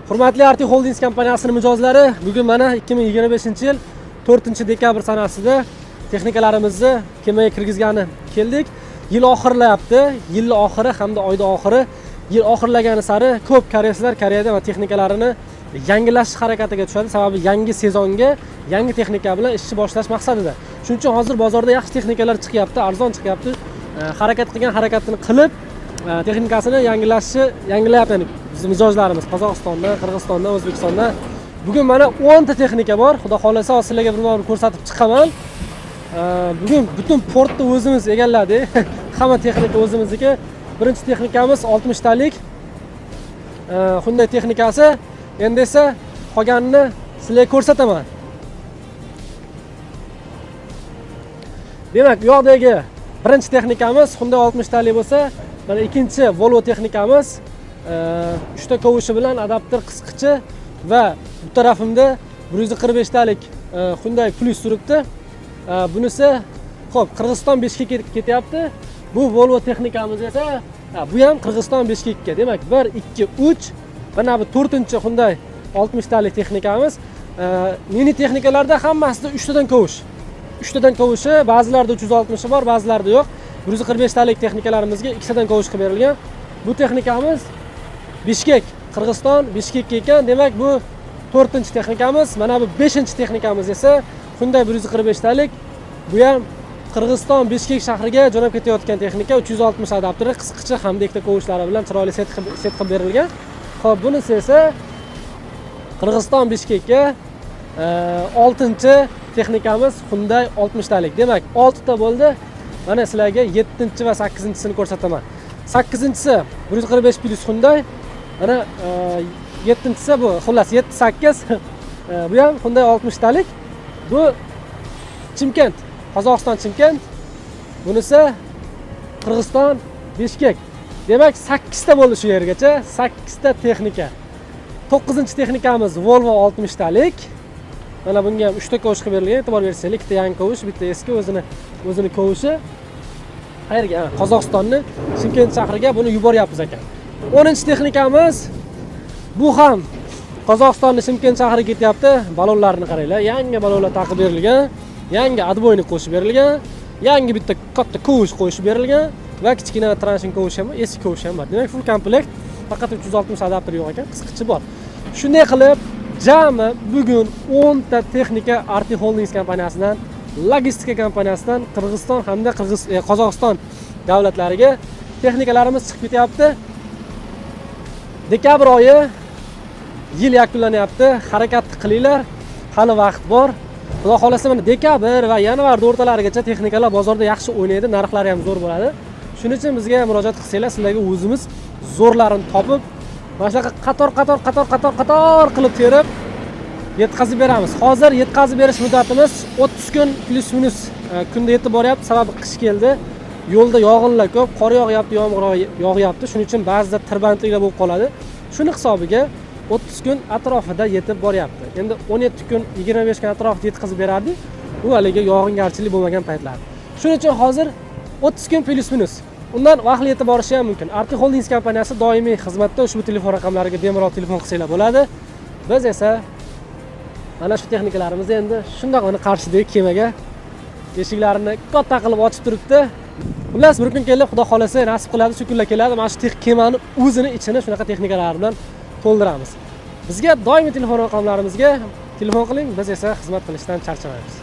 Hurmatli Arti Holdings kompaniyasining mijozlari, bugun mana 2025-yil 4-dekabr sanasida texnikalarimizni kemaga kirgizgani keldik. Yil oxirlayapti. Yil oxiri hamda oyda oxiri. Yil oxirlagani sari ko'p koreyslar Koreyada va texnikalarini yangilash harakatiga tushadi. Sababi yangi sezonga yangi texnika bilan ishni boshlash maqsadida. Shuning uchun hozir bozorda yaxshi texnikalar chiqyapti, arzon chiqyapti. Harakat qilgan harakatini qilib, texnikasini yangilayapti. Bizim mijozlarimiz Qozog'istondan, Qirg'izistondan, O'zbekistondan. Bugun mana 10 ta texnika bor. Xudo xolasa sizlarga bir bor ko'rsatib chiqaman. Bugun butun portni o'zimiz egalladik. Hamma texnika o'zimizniki. Birinchi texnikamiz 60 talik Hyundai texnikasi. Endi esa qolganini sizlarga ko'rsataman. Demak, bu yoqdagi birinchi texnikamiz Hyundai 60 talik bo'lsa, mana ikkinchi Volvo texnikamiz 3 ta kovushi bilan adapter qisqichi va bu tarafimda 145 talik Hyundai Plus turibdi. Bunisi xo'p, Qirg'iziston Bishkekka ketyapti. Bu Volvo texnikamiz esa bu ham Qirg'iziston Bishkekka. Demak, 1 2 3 mana bu 4-chi Hyundai 60 talik texnikamiz. Mini texnikalarda hammasida 3 tadan kovush. 3 tadan kovushi, ba'zilarida 360 bor, ba'zilarida yo'q. 145 talik texnikalarimizga 2 tadan kovush qilib berilgan. Bu texnikamiz Bishkek, Qirg'iziston Bishkekka ekan. Demak, bu 4-chi texnikamiz. Mana bu 5-chi texnikamiz esa Hyundai 145 talik. Bu ham Qirg'iziston Bishkek shahriga jo'nab ketayotgan texnika, 360 adapteri, qisqichi hamda ikkita kovushlari bilan chiroyli set qilib berilgan. Xo'p, bunisi esa Qirg'iziston Bishkekka 6-chi texnikamiz Hyundai 60 talik. Demak, 6 ta bo'ldi. Mana sizlarga 7-chi va 8-chisini ko'rsataman. 8-chisi 145 plus Hyundai. Mana 7-chisi bu, xullas 7-8. Bu ham Hyundai 60 talik. Bu Chimkent, Qozog'iston Chimkent. Bunisi Qirg'iziston Bishkek. Demak, 8 ta bo'ldi shu yergacha. 8 ta texnika. 9-chi texnikamiz Volvo 60 talik. Mana bunga ham 3 ta kovush qilib berilgan. E'tibor bersanglar, ikkita yangi kovush, bitta eski o'zini kovushi. Qayerga? Qozog'istonni Chimkent shahriga buni yuboryapmiz ekan. 10-chi texnikamiz bu ham Qozog'istonning Chimkent shahriga ketyapti. Balonlarni qaranglar, yangi balonlar taqib berilgan, yangi adboynik qo'shib berilgan, yangi bitta katta kovush qo'shib berilgan va kichkina transhin kovush ham, eski kovush ham bor. Demak, full komplekt. Faqat 360 adapter yo'q ekan, qisqichi bor. Shunday qilib, jami bugun 10 ta texnika Arti Holdings kompaniyasidan, logistika kompaniyasidan Qirg'iziston hamda Qozog'iston davlatlariga texnikalarimiz chiqib ketyapti. Dekabr oyi yil yakunlanyapti. Harakat qilinglar. Hali vaqt bor. Xudo xolasa mana dekabr va yanvar o'rtalarigacha texnikalar bozorda yaxshi o'ynaydi, narxlari ham zo'r bo'ladi. Shuning uchun bizga murojaat qilsanglar, sizlarga o'zimiz zo'rlarini topib, mana shunaqa qator qilib terib yetkazib beramiz. Hozir yetkazib berish muddatimiz 30 kun plus minus kunda yetib boryapti. Sababi qish keldi. Yo'lda yog'inlar ko'p, qor yog'yapti, yomg'ir yog'yapti. Shuning uchun ba'zida tirbandliklar bo'lib qoladi. Shuni hisobiga 30 kun atrofida yetib boryapti. Endi 17 kun, 25 kun atrofida yetkazib berardik. Bu haliga yog'ingarchilik bo'lmagan paytlar. Shuning uchun hozir 30 kun plus minus. Undan vaqtli yetib borishi ham mumkin. Arti Holdings kompaniyasi doimiy xizmatda, ushbu telefon raqamlariga bemalol telefon qilsanglar bo'ladi. Biz esa mana shu texnikalarimizni endi shundoq mana qarshidagi kemaga eshiklarini katta qilib ochib turibdi. Xullas, bir kun kelib, Xudo xolasa, nasib qiladi, shu kunlar keladi, mana shu kemani o'zini ichini shunaqa texnikalar bilan to'ldiramiz. Bizga doimiy telefon raqamlarimizga telefon qiling, biz esa xizmat qilishdan charchamaymiz.